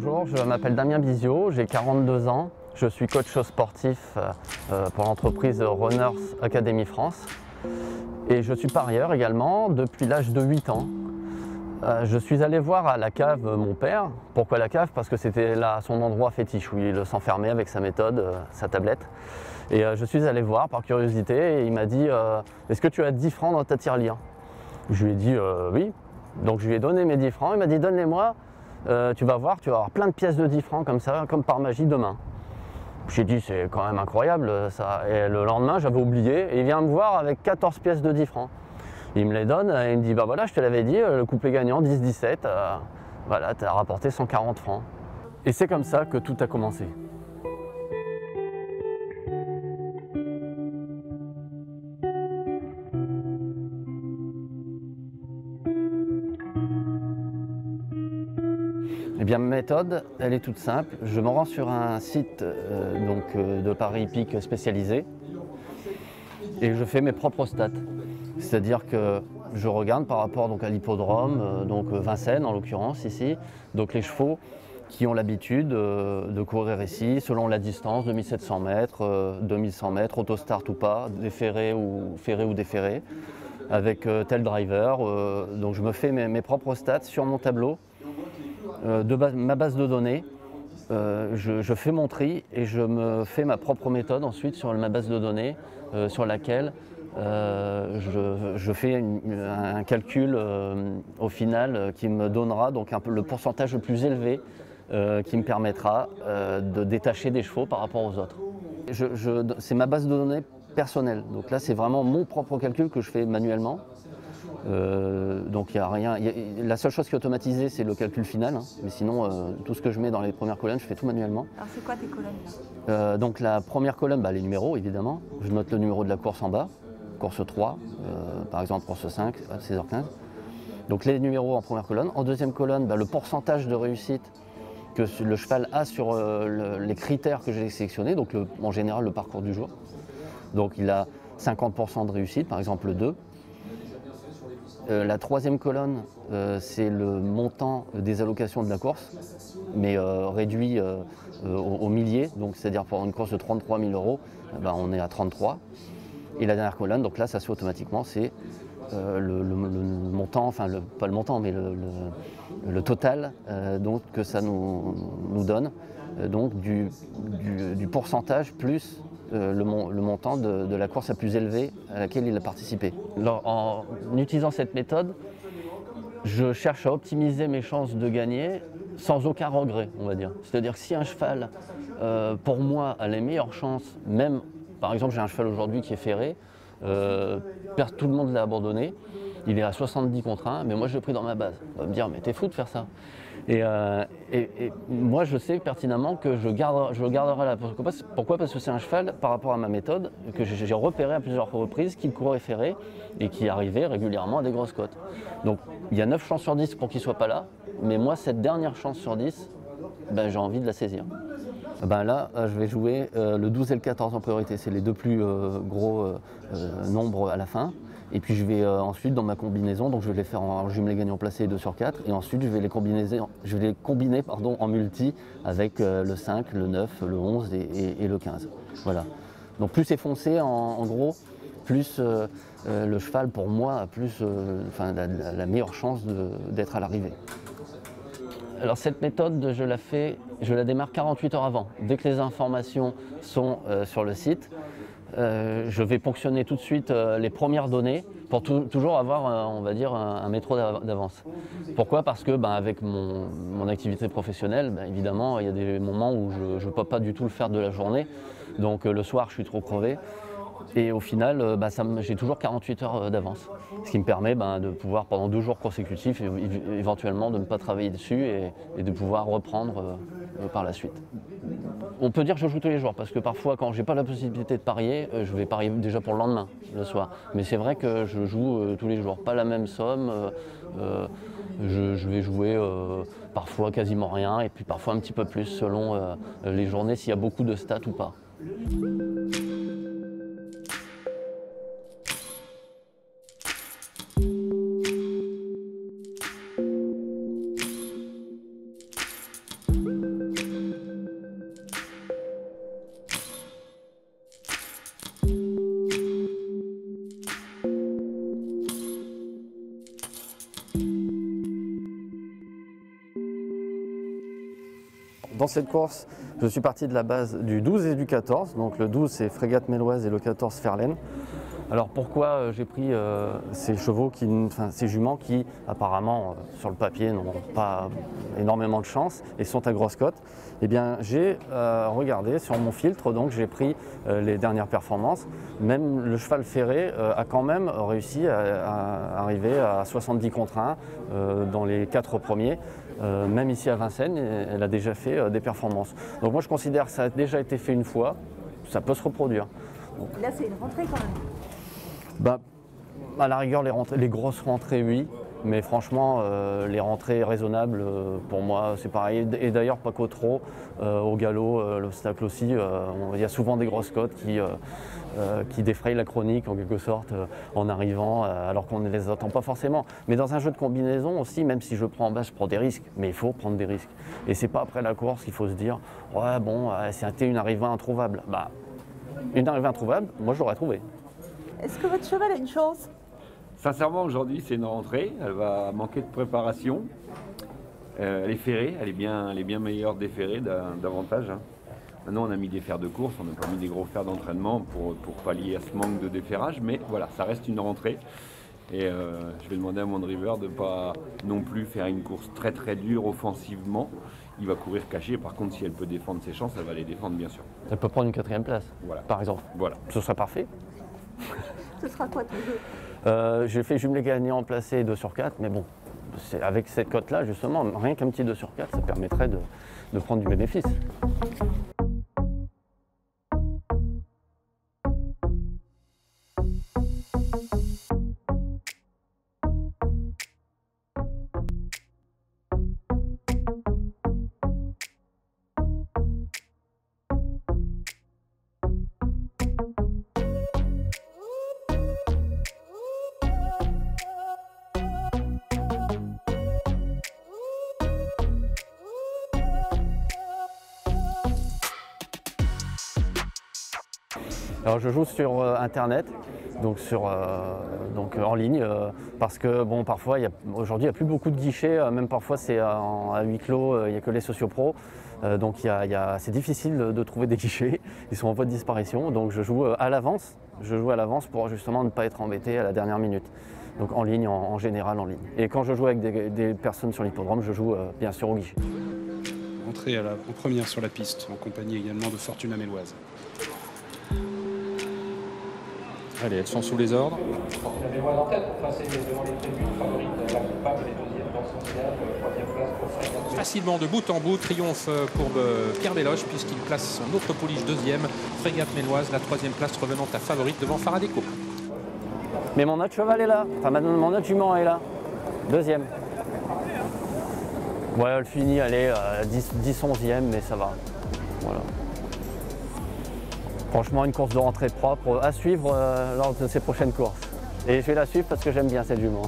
Bonjour, je m'appelle Damien Biziot, j'ai 42 ans. Je suis coach sportif pour l'entreprise Runners Academy France. Et je suis parieur également depuis l'âge de 8 ans. Je suis allé voir à la cave mon père. Pourquoi la cave? Parce que c'était là son endroit fétiche où il s'enfermait avec sa méthode, sa tablette. Et je suis allé voir par curiosité et il m'a dit est-ce que tu as 10 francs dans ta tirelire? Je lui ai dit oui. Donc je lui ai donné mes 10 francs. Il m'a dit donne-les-moi, tu vas voir, tu vas avoir plein de pièces de 10 francs comme ça, comme par magie demain. J'ai dit c'est quand même incroyable ça. Et le lendemain j'avais oublié et il vient me voir avec 14 pièces de 10 francs. Il me les donne et il me dit bah voilà, je te l'avais dit, le couplet gagnant 10-17, voilà, tu as rapporté 140 francs. Et c'est comme ça que tout a commencé. Eh bien, ma méthode, elle est toute simple. Je me rends sur un site de paris hippique spécialisé et je fais mes propres stats. C'est-à-dire que je regarde par rapport donc, à l'hippodrome, donc Vincennes en l'occurrence ici, donc les chevaux qui ont l'habitude de courir ici selon la distance, 2700 mètres, 2100 mètres, autostart ou pas, ferré ou déferré, avec tel driver. Donc je me fais mes propres stats sur mon tableau. Ma base de données, je fais mon tri et je me fais ma propre méthode ensuite sur ma base de données sur laquelle je fais un calcul au final qui me donnera donc un peu le pourcentage le plus élevé qui me permettra de détacher des chevaux par rapport aux autres. C'est ma base de données personnelle, donc là c'est vraiment mon propre calcul que je fais manuellement. Donc il n'y a rien. La seule chose qui est automatisée, c'est le calcul final. Hein. Mais sinon, tout ce que je mets dans les premières colonnes, je fais tout manuellement. Alors c'est quoi tes colonnes là? Donc la première colonne, les numéros évidemment. Je note le numéro de la course en bas, course 3, par exemple course 5 à 16h15. Donc les numéros en première colonne. En deuxième colonne, le pourcentage de réussite que le cheval a sur les critères que j'ai sélectionnés, donc en général le parcours du jour. Donc il a 50% de réussite, par exemple le 2. La troisième colonne, c'est le montant des allocations de la course, mais réduit au millier, donc c'est-à-dire pour une course de 33 000 €, on est à 33. Et la dernière colonne, donc là ça se fait automatiquement, c'est le montant, enfin pas le montant, mais le total donc, que ça nous donne, donc du pourcentage plus le montant de la course la plus élevée à laquelle il a participé. Alors, en utilisant cette méthode, je cherche à optimiser mes chances de gagner sans aucun regret, on va dire. C'est-à-dire que si un cheval, pour moi, a les meilleures chances, même, par exemple, j'ai un cheval aujourd'hui qui est ferré, tout le monde l'a abandonné, il est à 70 contre 1, mais moi je l'ai pris dans ma base. On va me dire, mais t'es fou de faire ça. Et moi je sais pertinemment que je le garderai là. Pourquoi? Parce que c'est un cheval, par rapport à ma méthode, que j'ai repéré à plusieurs reprises, qu'il courait ferré et qui arrivait régulièrement à des grosses cotes. Donc il y a 9 chances sur 10 pour qu'il ne soit pas là, mais moi cette dernière chance sur 10, j'ai envie de la saisir. Là, je vais jouer le 12 et le 14 en priorité, c'est les deux plus gros nombres à la fin. Et puis je vais ensuite dans ma combinaison, donc je vais les faire en jumelé gagnant placé 2 sur 4, et ensuite je vais les combiner en multi avec le 5, le 9, le 11 et le 15. Voilà. Donc plus c'est foncé en gros, plus le cheval pour moi a plus la meilleure chance d'être à l'arrivée. Alors cette méthode, je la démarre 48 heures avant. Dès que les informations sont sur le site, je vais ponctionner tout de suite les premières données pour toujours avoir, on va dire, un métro d'avance. Pourquoi? Parce que avec mon activité professionnelle, évidemment, il y a des moments où je ne peux pas du tout le faire de la journée. Donc le soir, je suis trop crevé. Et au final, j'ai toujours 48 heures d'avance. Ce qui me permet de pouvoir, pendant 2 jours consécutifs, éventuellement de ne pas travailler dessus et de pouvoir reprendre par la suite. On peut dire que je joue tous les jours, parce que parfois, quand j'ai pas la possibilité de parier, je vais parier déjà pour le lendemain, le soir. Mais c'est vrai que je joue tous les jours, pas la même somme. Je vais jouer parfois quasiment rien, et puis parfois un petit peu plus, selon les journées, s'il y a beaucoup de stats ou pas. dans cette course, je suis parti de la base du 12 et du 14. Donc le 12 c'est Frégate Méloise et le 14 Ferlaine. Alors pourquoi j'ai pris ces ces juments qui apparemment sur le papier n'ont pas énormément de chance et sont à grosse cote? Eh bien j'ai regardé sur mon filtre, donc j'ai pris les dernières performances. Même le cheval ferré a quand même réussi à arriver à 70 contre 1 dans les 4 premiers. Même ici à Vincennes, elle a déjà fait des performances. Donc moi je considère que ça a déjà été fait une fois, ça peut se reproduire. Donc, là c'est une rentrée quand même. Bah, à la rigueur, les grosses rentrées, oui. Mais franchement, les rentrées raisonnables, pour moi, c'est pareil. Et d'ailleurs, pas qu'au trot, au galop, l'obstacle aussi. Il y a souvent des grosses cotes qui défrayent la chronique, en quelque sorte, en arrivant, alors qu'on ne les attend pas forcément. Mais dans un jeu de combinaison aussi, même si je prends en bas, je prends des risques. Mais il faut prendre des risques. Et c'est pas après la course qu'il faut se dire « Ouais, bon, c'était une arrivée introuvable. » Bah, une arrivée introuvable, moi, je l'aurais trouvée. Est-ce que votre cheval a une chance? Sincèrement, aujourd'hui, c'est une rentrée. Elle va manquer de préparation. Elle est ferrée, elle est bien meilleure déferrée davantage. Hein. Maintenant, on a mis des fers de course, on n'a pas mis des gros fers d'entraînement pour pallier à ce manque de déferrage. Mais voilà, ça reste une rentrée. Et je vais demander à mon driver de ne pas non plus faire une course très très dure offensivement. Il va courir caché. Par contre, si elle peut défendre ses chances, elle va les défendre, bien sûr. Elle peut prendre une 4e place, voilà. Par exemple. Voilà. Ce serait parfait. Ce sera quoi ton jeu? J'ai fait jumelé gagnant placé 2 sur 4, mais bon, avec cette cote-là, justement, rien qu'un petit 2 sur 4, ça permettrait de prendre du bénéfice. Alors je joue sur internet, donc en ligne, parce que bon, parfois aujourd'hui il n'y a plus beaucoup de guichets, même parfois c'est à huis clos, il n'y a que les sociopros, donc c'est difficile de trouver des guichets, ils sont en voie de disparition, donc je joue à l'avance pour justement ne pas être embêté à la dernière minute. Donc en ligne, en général en ligne. Et quand je joue avec des personnes sur l'hippodrome, je joue bien sûr au guichet. Entrée en première sur la piste, en compagnie également de Fortuna Méloise. Allez, elles sont sous les ordres. Fortuna Méloise en tête pour passer devant les tribunes favorites, la coupable, les deuxièmes dans son ciel, troisième place pour Frégate. Facilement de bout en bout, triomphe pour Pierre Belloche puisqu'il place son autre pouliche deuxième, Frégate Méloise, la 3e place revenant à favorite devant Faradeco. Mais mon autre cheval est là, enfin mon autre jument est là, 2e. Ouais, elle finit, elle est 10-11e, mais ça va. Voilà. Franchement, une course de rentrée propre à suivre lors de ces prochaines courses. Et je vais la suivre parce que j'aime bien cette jument.